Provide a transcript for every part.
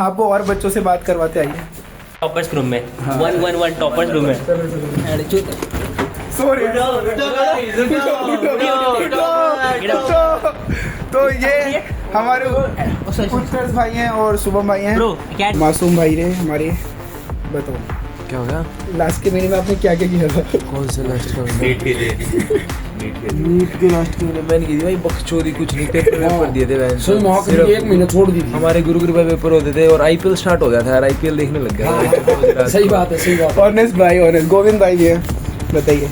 आपको और बच्चों से बात करवाते आइए टॉपर्स रूम में 111 टॉपर्स रूम में सॉरी। तो ये हमारे उत्कर्ष भाई हैं और शुभम भाई हैं, मासूम भाई रहे हमारे। बताओ क्या हो गया? लास्ट के महीने में आपने क्या क्या किया था? कौन से लास्ट का? नीट के लास्ट के महीने मैंने की थी भाई बकचोदी, कुछ नहीं पेपर दिए थे वैसे। सिर्फ एक महीना छोड़ दी थी। हमारे गुरु कृपा पेपर होते थे और आईपीएल स्टार्ट हो गया था यार, आईपीएल देखने लग गया। सही बात है, सही बात। ऑनेस्ट भाई, ऑनेस्ट गोविंद भाई भी है, बताइए।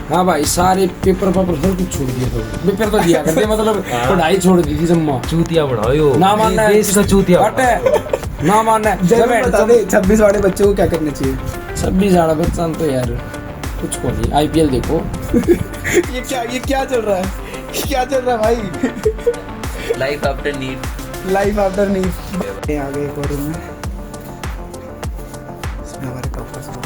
हाँ भाई, सारे पेपर सब कुछ छोड़ दिए थे। पेपर तो दिया करते, मतलब पढ़ाई छोड़ दी थी जम्मा। चूतिया बढ़ाओ ना मानना है, इसका चूतिया ना मानना है। 26 वाले बच्चों को क्या करना चाहिए? 26 वाला बच्चा तो यार कुछ को नहीं, आईपीएल देखो। ये क्या चल रहा है? क्या चल रहा है भाई? Life after NEET. Life after NEET. आ गए एक और रूम में, इसमें हमारे टॉपर्स हैं।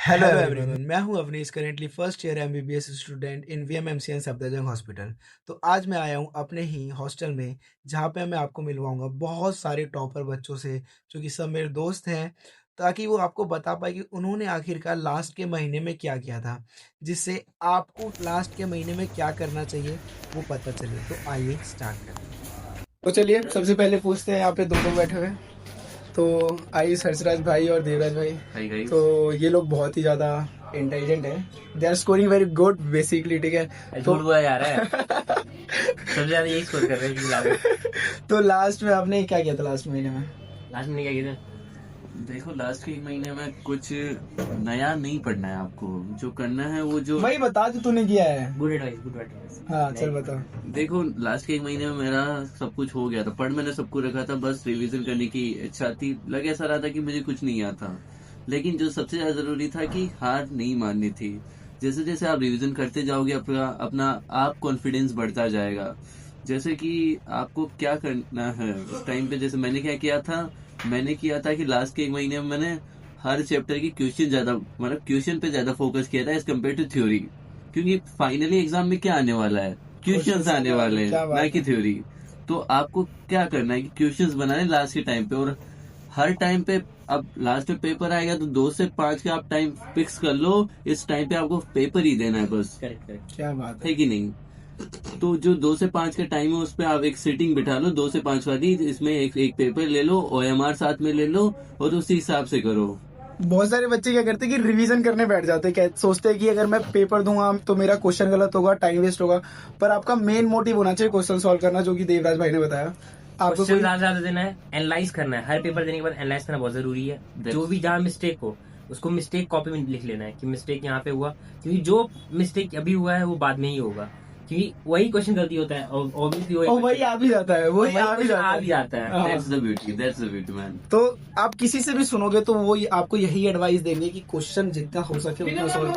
हेलो एवरीवन, मैं हूं Avneesh, currently first year MBBS student in VMMC and Safdarjung hospital. तो आज मैं आया हूं अपने ही हॉस्टल में, जहां पे मैं आपको मिलवाऊंगा बहुत सारे टॉपर बच्चों से, जो कि सब मेरे दोस्त हैं, ताकि वो आपको बता पाए कि उन्होंने आखिरकार लास्ट के महीने में क्या किया था, जिससे आपको लास्ट के महीने में क्या करना चाहिए वो पता चले। तो आइए स्टार्ट करें। तो चलिए सबसे पहले पूछते हैं, यहाँ पे दो लोग बैठे हुए हैं। तो आयुष, हर्षराज भाई और देवराज भाई। तो ये लोग बहुत ही ज़्यादा इंटेलिजेंट हैं, they are scoring very good basically, ठीक है। तो यार है सबसे ज्यादा यही स्कोर कर रहे हैं। तो लास्ट में आपने क्या किया था? लास्ट महीने में लास्ट में क्या किया था? देखो, लास्ट के एक महीने में कुछ नया नहीं पढ़ना है आपको। जो करना है वो जो भाई बता जो तूने किया है। Good advice, good advice. हाँ चल बता। देखो, लास्ट के एक महीने में मेरा सब कुछ हो गया था, पढ़ मैंने सबको रखा था, बस रिवीजन करने की इच्छा थी। लगे ऐसा रहा था कि मुझे कुछ नहीं आता, लेकिन जो सबसे ज्यादा जरूरी था कि हार नहीं माननी थी। जैसे जैसे आप रिवीजन करते जाओगे अपना आप कॉन्फिडेंस बढ़ता जाएगा। जैसे कि आपको क्या करना है उस टाइम पे, जैसे मैंने क्या किया था, मैंने किया था कि लास्ट के एक महीने में मैंने हर चैप्टर की क्वेश्चन ज्यादा, मतलब क्वेश्चन पे ज्यादा फोकस किया था एज कम्पेयर टू थ्योरी। क्योंकि फाइनली एग्जाम में क्या आने वाला है, क्वेश्चंस आने वाले हैं, ना कि थ्योरी। तो आपको क्या करना है कि क्वेश्चंस बनाने लास्ट के टाइम पे, और हर टाइम पे अब लास्ट में पेपर आएगा तो 2 से 5 का आप टाइम फिक्स कर लो। इस टाइम पे आपको पेपर ही देना है बस। करेक्ट। क्या बात है कि नहीं? तो जो 2 से 5 का टाइम है उस पे आप एक सीटिंग बिठा लो 2 से 5 वाली, इसमें एक पेपर ले लो, OMR साथ में ले लो और उसी हिसाब से करो। बहुत सारे बच्चे क्या करते हैं कि रिवीजन करने बैठ जाते हैं, सोचते हैं कि अगर मैं पेपर दूंगा तो मेरा क्वेश्चन गलत होगा, टाइम वेस्ट होगा। पर आपका मेन मोटिव होना चाहिए क्वेश्चन सॉल्व करना, जो कि देवराज भाई ने बताया। आपको क्वेश्चन ज्यादा देना है, एनालाइज करना है। हर पेपर देने के बाद एनालाइज करना बहुत जरूरी है। जो भी जहाँ मिस्टेक हो उसको मिस्टेक कॉपी में लिख लेना है कि मिस्टेक यहाँ पे हुआ, क्योंकि जो मिस्टेक अभी हुआ है वो बाद में ही होगा, क्योंकि वही क्वेश्चन गलती होता है, ऑब्वियसली वही आ भी जाता है, वही आ भी जाता है। That's the beauty, man. तो आप किसी से भी सुनोगे तो वो आपको यही एडवाइस देंगे कि क्वेश्चन जितना हो सके उतना सॉल्व।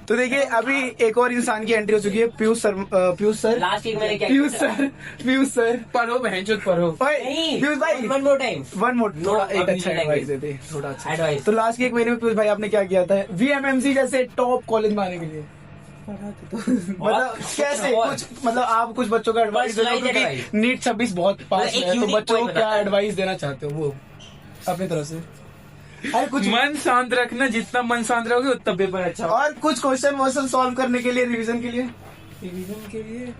तो देखिए अभी एक और इंसान की एंट्री हो चुकी है, पीयूष सर। लास्ट एक मैंने क्या पीयूष सर पढ़ो बहनचोद पढ़ो। पीयूष भाई वन मोर टाइम, थोड़ा एक अच्छा एडवाइस देते, थोड़ा अच्छा एडवाइस। तो लास्ट के एक महीने में पीयूष भाई आपने क्या किया था VMMC जैसे टॉप कॉलेज में आने के लिए? मतलब कैसे कुछ, मतलब आप कुछ बच्चों का एडवाइस दे दो, क्योंकि नीट 26 बहुत पास है, तो बच्चों को क्या एडवाइस देना चाहते हो वो अपनी तरफ से? अरे कुछ मन शांत रखना, जितना मन शांत रहोगे उतना पेपर अच्छा होगा। और कुछ क्वेश्चन वोश्चन सॉल्व करने के लिए, रिवीजन के लिए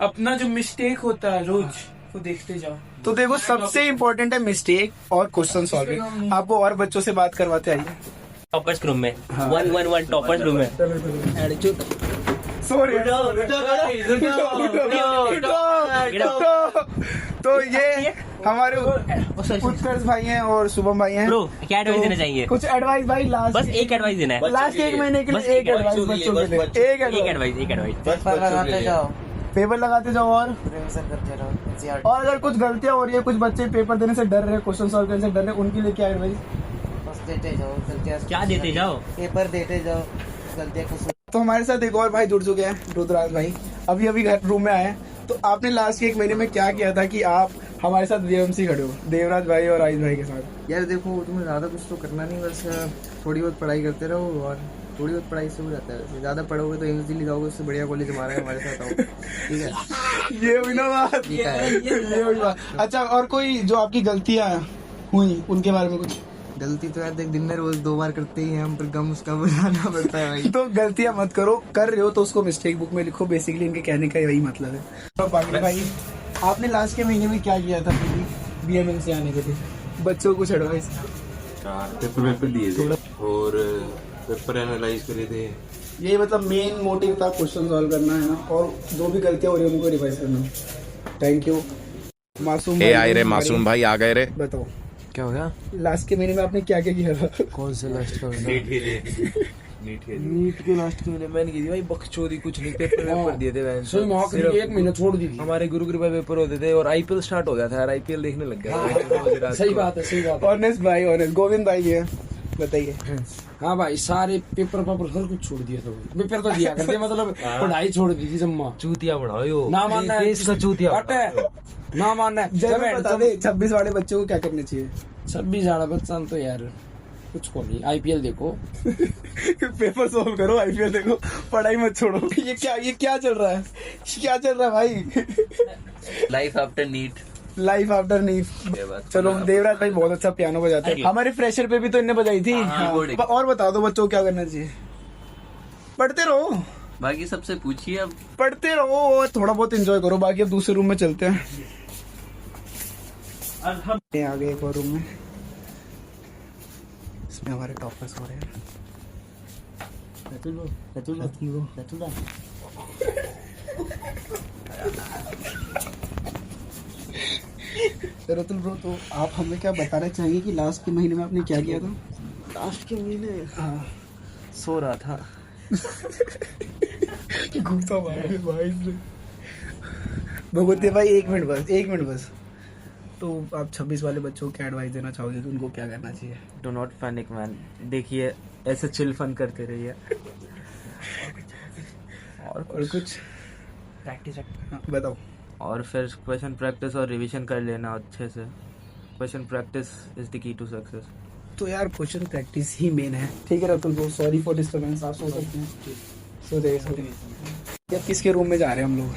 अपना जो मिस्टेक होता है रोज वो देखते जाओ। तो देखो सबसे इम्पोर्टेंट है मिस्टेक और क्वेश्चन सॉल्विंग। आपको और बच्चों से बात करवाते आइए टॉपर्स रूम में 111 टॉपर्स रूम में सॉरी। तो ये हमारे उत्कर्ष भाई हैं और शुभम भाई हैं। क्या एडवाइस देना चाहिए? कुछ एडवाइस भाई, लास्ट बस एक एडवाइस देना है, लास्ट के एक महीने के लिए एक एडवाइस बच्चों के लिए, एक एडवाइस। पेपर लगाते जाओ और रिवीजन करते रहो। और अगर कुछ गलतियां हो रही है, कुछ बच्चे पेपर देने से डर रहे, क्वेश्चन सॉल्व करने से डर रहे, उनके लिए क्या एडवाइस? बस देते जाओ गलतियां, क्या देते जाओ, पेपर देते जाओ, गलतियां कुछ। तो हमारे साथ एक और भाई जुड़ चुके हैं, रुद्राज भाई, अभी घर रूम में आए हैं। तो आपने लास्ट के एक महीने में क्या किया था कि आप हमारे साथ VMC खड़े हो, देवराज भाई और आयुष भाई के साथ? यार देखो, तुम्हें ज्यादा कुछ तो करना नहीं, बस थोड़ी बहुत पढ़ाई करते रहो और थोड़ी बहुत पढ़ाई से हो जाता है, ज़्यादा पढ़ोगे तो एम्स दिल्ली जाओगे, उससे बढ़िया कॉलेज हमारा है, हमारे साथ आओ, ठीक है। ये हुई ना बात, ठीक है। ये हुई बात। अच्छा, और कोई जो आपकी गलतियां हुई उनके बारे में कुछ? गलती तो यार देख, दिन में रोज 2 बार करते ही हैं हम, पर गम उसका बुझाना पड़ता है भाई। तो गलतियां मत करो, कर रहे हो तो उसको मिस्टेक बुक में लिखो, बेसिकली इनके कहने का यही मतलब है। तो बाकी भाई, आपने लास्ट के महीने में क्या किया था बीएमएम से आने के लिए? बच्चों को कुछ एडवाइस? पेपर दिए थे और पेपर एनालाइज करे थे। यही मतलब मेन मोटिव था, क्वेश्चन सॉल्व करना है ना, और जो भी गलतियां हो रही है उनको रिवाइज करना। Thank you. मासूम भाई, आए रे मासूम भाई आ गए रे। बताओ क्या हो गया? लास्ट के महीने में आपने क्या क्या किया था? कौन से लास्ट का नीट के लास्ट के महीने मैंने की थी भाई बकचोदी, कुछ नहीं, पेपर दिए थे वैसे। सही मौका सिर्फ 1 महीना छोड़ दी थी। हमारे गुरु कृपा पेपर होते थे और आईपीएल स्टार्ट हो गया था यार, आईपीएल देखने लग गया था। सही बात है, सही बात है। ऑनेस्ट भाई, ऑनेस्ट। गोविंद भाई है, बताइए। हाँ भाई, सारे पेपर सब कुछ छोड़ दिया था। पेपर तो दिया करते, मतलब पढ़ाई छोड़ दी थी जम्मा। चूतिया बढ़ाओ यो, ना मानना है देश का चूतिया हटे, ना मानना है। जब बता दे 26 वाले बच्चों को क्या करना चाहिए? 26 वाला बच्चा तो यार कुछ को नहीं, आईपीएल देखो, पेपर सॉल्व करो, आईपीएल देखो, पढ़ाई मत छोड़ो। ये क्या चल रहा है, क्या चल रहा है भाई? Life after NEET. Life after NEET. चलो, देवराज भाई बहुत अच्छा पियानो बजाते हैं, हमारे फ्रेशर पे भी तो इनने बजाई थी। हाँ। और बता दो बच्चों को क्या करना चाहिए? पढ़ते रहो, बाकी सबसे पूछिए, अब पढ़ते रहो और थोड़ा बहुत एंजॉय करो। बाकी अब दूसरे रूम में चलते हैं। आ गए एक और रूम में, इसमें हमारे टॉपर्स हो रहे हैं। रतुल ब्रो, तो आप हमें क्या बताना चाहेंगे कि लास्ट के महीने में आपने क्या किया था? लास्ट के महीने हाँ, सो रहा था। घूमता भाई भगवती भाई, एक मिनट बस। तो आप 26 वाले बच्चों को क्या एडवाइस देना चाहोगे कि उनको क्या करना चाहिए? डो नॉट पैनिक मैन, देखिए ऐसे चिल फन करते रहिए। और कुछ प्रैक्टिस बताओ। और फिर क्वेश्चन प्रैक्टिस और रिवीजन कर लेना अच्छे से। Question practice is the key to success. तो यार क्वेश्चन प्रैक्टिस ही मेन है। ठीक है Ratul bro, sorry for disturbance, आप सो सकते हैं। सो देखिए अब किसके रूम में जा रहे हैं हम लोग?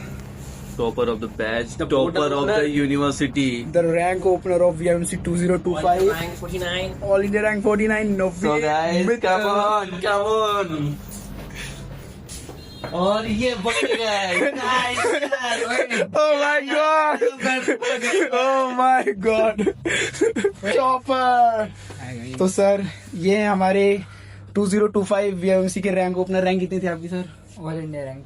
Topper of the batch, topper of the university, the rank opener of VMC 2025, all India rank 49। So guys, come on. और ये Oh my god, टॉपर। तो सर, ये हमारे 2025 VMC के रैंक ओपनर। रैंक कितनी थी आपकी सर? ऑल इंडिया रैंक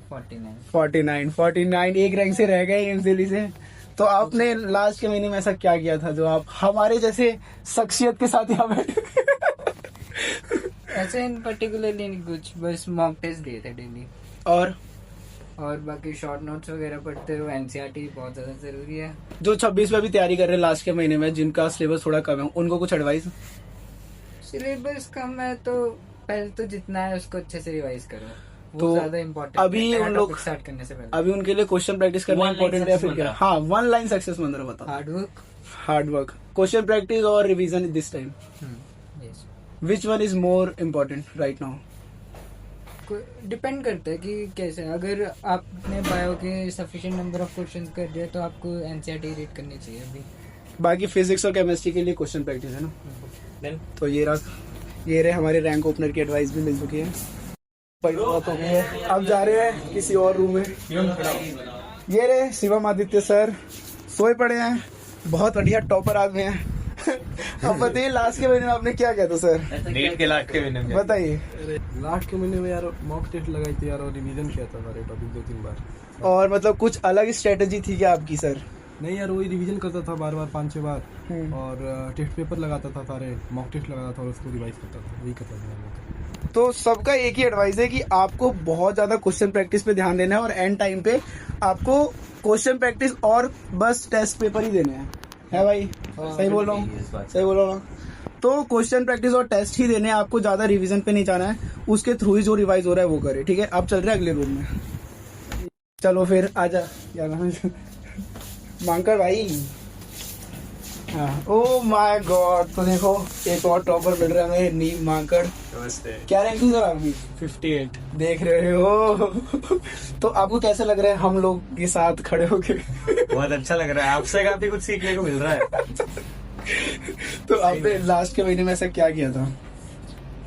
49, एक रैंक से रह गए एम्स दिल्ली से। तो आपने लास्ट के महीने में ऐसा क्या किया था जो आप हमारे जैसे शख्सियत के साथ यहाँ बैठे? ऐसे इन पर्टिकुलरली नहीं कुछ, बस मॉक टेस्ट दिए थे डेली, और बाकी शॉर्ट नोट्स वगैरह पढ़ते रहो। एनसीईआरटी बहुत ज्यादा जरूरी है। जो 26 में भी तैयारी कर रहे हैं लास्ट के महीने में, जिनका सिलेबस थोड़ा कम है, उनको कुछ एडवाइस? सिलेबस कम है तो पहले तो जितना है उसको अच्छे से रिवाइज करो, वो तो ज्यादा इम्पोर्टेंट अभी उन लोग स्टार्ट करने से पहले। अभी उनके लिए क्वेश्चन प्रैक्टिस करना इम्पोर्टेंट है फिर क्या? हाँ, 1 लाइन सक्सेस मंत्र बताओ। हार्ड वर्क, क्वेश्चन प्रैक्टिस और revision this time. Which one is more important right now? Depend करता है कि कैसे। अगर आपने बायो के सफिशिएंट नंबर ऑफ क्वेश्चन कर दिया तो आपको एनसीईआरटी रीड करनी चाहिए अभी। बाकी फिजिक्स और केमिस्ट्री के लिए क्वेश्चन प्रैक्टिस है ना। तो ये रहे हमारे रैंक ओपनर की एडवाइस भी मिल चुकी है। अब जा रहे हैं किसी और रूम में। ये रहे शिवम आदित्य सर, सोए पड़े हैं, बहुत बढ़िया टॉपर आदमी हैं। अब बताइए लास्ट के महीने में आपने क्या किया था सर? नीट के लास्ट के महीने में बताइए। लास्ट के महीने में यार मॉक टेस्ट लगाई थी यार, और रिवीजन किया था सारे टॉपिक 2-3 बार। और मतलब कुछ अलग स्ट्रेटेजी थी क्या आपकी सर? नहीं यार, वही रिवीजन करता था बार 5-6 बार, और टेस्ट पेपर लगाता था, सारे मॉक टेस्ट लगाता था और उसको रिवाइज करता था, वही करता था। तो सबका एक ही एडवाइस है कि आपको बहुत ज्यादा क्वेश्चन प्रैक्टिस पे ध्यान देना है, और एंड टाइम पे आपको क्वेश्चन प्रैक्टिस और बस टेस्ट पेपर ही देने हैं। है भाई? सही बोल रहा हूँ? तो क्वेश्चन प्रैक्टिस और टेस्ट ही देने हैं, आपको ज्यादा रिवीजन पे नहीं जाना है। उसके थ्रू ही जो रिवाइज हो रहा है वो करे। ठीक है, अब चल रहे हैं अगले रूम में। चलो फिर आजा यार मांकर भाई, ओह माय गॉड, तो देखो एक और टॉपर मिल रहा है हमें, नीम मांकड़। नमस्ते। क्या रैंक थी सर आपकी? 58। देख रहे हो। तो आपको कैसा लग रहा है हम लोग के साथ खड़े होके? बहुत अच्छा लग रहा है, आपसे काफी कुछ सीखने को मिल रहा है। तो आपने लास्ट के महीने में ऐसा क्या किया था?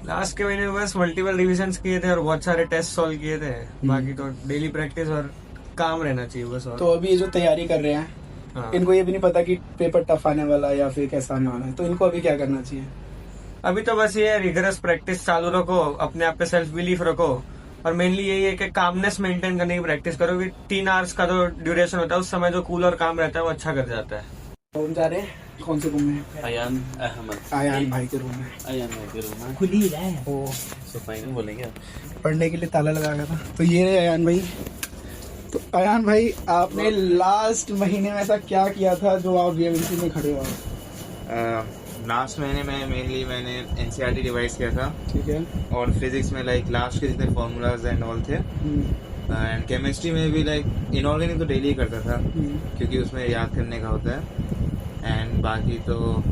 लास्ट के महीने में बस मल्टीपल रिविजन्स किए थे और बहुत सारे टेस्ट सॉल्व किए थे। बाकी तो डेली प्रैक्टिस और काम रहना चाहिए बस। और तो अभी ये जो तैयारी कर रहे हैं, हाँ। इनको ये भी नहीं पता कि पेपर टफ आने वाला है या फिर कैसा आने वाला है, तो इनको अभी क्या करना चाहिए? अभी तो बस ये है, रिगरस प्रैक्टिस चालू रखो, अपने आप पे सेल्फ बिलीफ रखो और मेनली यही है कि कामनेस मेंटेन करने की प्रैक्टिस करो कि 3 आवर्स का जो ड्यूरेशन होता है उस समय जो कूल और काम रहता है वो अच्छा कर जाता है। रूम जा रहे हैं? कौन से रूम में? अयान अहमद, आयान भाई के रूम में। अयान भाई के रूम में खुली है। ओ, सफाई में बोलेंगे आप। पढ़ने के लिए ताला लगा गया था। तो ये रहे अयान भाई। तो अयान भाई, आपने लास्ट महीने में ऐसा क्या किया था जो आप VMC में खड़े हो? लास्ट महीने में मेनली मैंने एनसीईआरटी रिवाइज किया था ठीक है। और फिजिक्स में लाइक लास्ट के जितने फॉर्मूलाज एंड ऑल थे, एंड केमिस्ट्री में भी लाइक इनऑर्गेनिक तो डेली करता था क्योंकि उसमें याद करने का होता है। एंड बाकी तो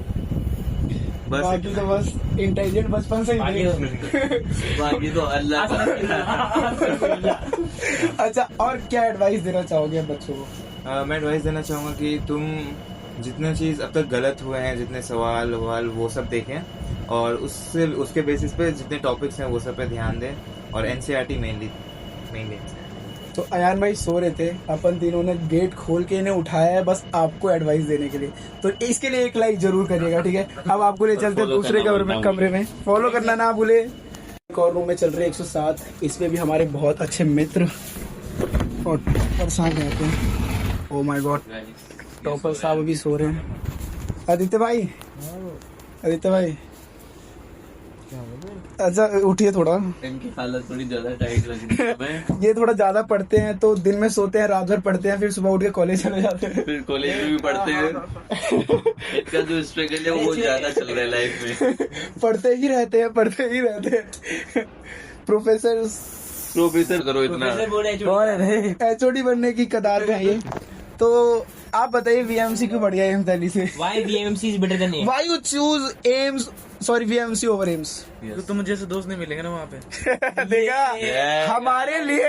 बस इंटेलिजेंट बचपन से ही थे। बाकी तो अल्लाह का। अच्छा, और क्या एडवाइस देना चाहोगे बच्चों को? मैं एडवाइस देना चाहूँगा कि तुम जितने चीज़ अब तक गलत हुए हैं, जितने सवाल ववाल वो सब देखें और उसके बेसिस पे जितने टॉपिक्स हैं वो सब पे ध्यान दें और एनसीईआरटी मेनली। तो अयान भाई सो रहे थे, अपन तीनों ने गेट खोल के इन्हें उठाया है बस आपको एडवाइस देने के लिए। तो इसके लिए एक लाइक जरूर करिएगा, ठीक है? अब आपको ले चलते हैं दूसरे कमरे में। फॉलो करना ना भूले। एक और रूम में चल रहे 107, इसमें भी हमारे बहुत अच्छे मित्र और टॉपर साहब रहते हैं। ओ माय गॉड, टॉपर साहब अभी सो रहे हैं। आदित्य भाई, अच्छा उठिए थोड़ा। इनकी हालत थोड़ी ज्यादा टाइट लग रही है हमें। ये थोड़ा ज्यादा पढ़ते हैं तो दिन में सोते हैं, रात भर पढ़ते हैं, फिर सुबह उठ के कॉलेज चले जाते हैं। फिर कॉलेज में भी पढ़ते हैं। इनका जो स्ट्रगल है वो ज्यादा चल रहा है लाइफ में। पढ़ते ही रहते हैं। प्रोफेसर करो इतना। HOD बनने की कतार में है ये। तो आप बताइए VMC क्यों बढ़िया है दिल्ली से? Why VMC is better than AIMS? Why you choose AIMS, sorry VMC over AIMS? तो तुम जैसे दोस्त नहीं मिलेंगे ना वहाँ पे। देखा, हमारे लिए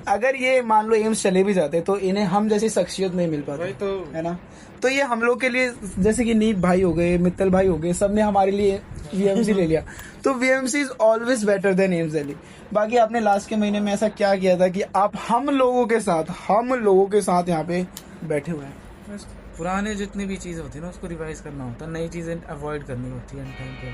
अगर ये मान लो एम्स चले भी जाते तो इन्हें हम जैसी शख्सियत नहीं मिल पाती, तो है ना? तो ये हम लोग के लिए, जैसे कि नीप भाई हो गए, मित्तल भाई हो गए, सबने हमारे लिए VMC ले लिया। तो VMC is always better than AIIMS Delhi. बाकी आपने लास्ट के महीने में ऐसा क्या किया था कि आप हम लोगों के साथ यहाँ पे बैठे हुए हैं? बस पुराने जितनी भी चीज़ें होती है ना उसको रिवाइज करना होता है, नई चीज़ें अवॉइड करनी होती है टाइम पे।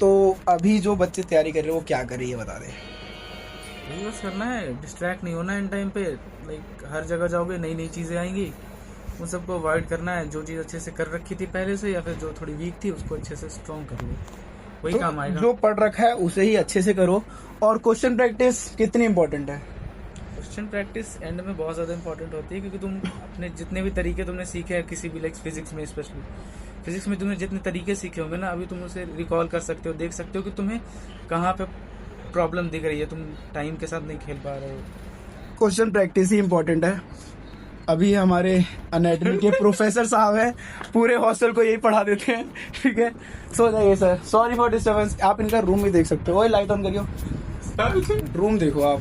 तो अभी जो बच्चे तैयारी कर रहे हैं वो क्या कर रही है बता दें? यही बस करना है, डिस्ट्रैक्ट नहीं होना है इन टाइम पे। लाइक हर जगह जाओगे नई नई चीज़ें आएंगी, उन सबको अवॉइड करना है। जो चीज़ अच्छे से कर रखी थी पहले से या फिर जो थोड़ी वीक थी उसको अच्छे से स्ट्रॉन्ग कर लो, वही काम आएगा। जो पढ़ रखा है उसे ही अच्छे से करो। और क्वेश्चन प्रैक्टिस कितनी इंपॉर्टेंट है? क्वेश्चन प्रैक्टिस एंड में बहुत ज़्यादा इंपॉर्टेंट होती है, क्योंकि तुम अपने जितने भी तरीके तुमने सीखे हैं किसी भी, लाइक फिजिक्स में स्पेशली, फिजिक्स में तुमने जितने तरीके सीखे होंगे ना, अभी तुम उसे रिकॉल कर सकते हो, देख सकते हो कि तुम्हें कहाँ पे प्रॉब्लम दिख रही है, तुम टाइम के साथ नहीं खेल पा रहे हो। क्वेश्चन प्रैक्टिस ही इम्पोर्टेंट है। अभी हमारे एनाटॉमी के प्रोफेसर साहब हैं, पूरे हॉस्टल को यही पढ़ा देते हैं, ठीक है? सो जाइए सर, सॉरी फॉर डिस्टर्बेंस। आप इनका रूम भी देख सकते हो। लाइट ऑन करियो, रूम देखो आप।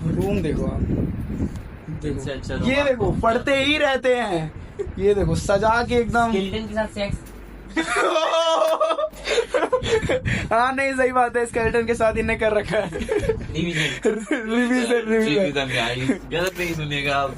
इनसे अच्छा ये देखो, पढ़ते ही रहते हैं। ये देखो सजा के एकदम। स्केलेटन के साथ सेक्स। हाँ नहीं, सही बात है, स्केलेटन के साथ इन्हें कर रखा है। रिवीजन गलत नहीं सुनिएगा आप।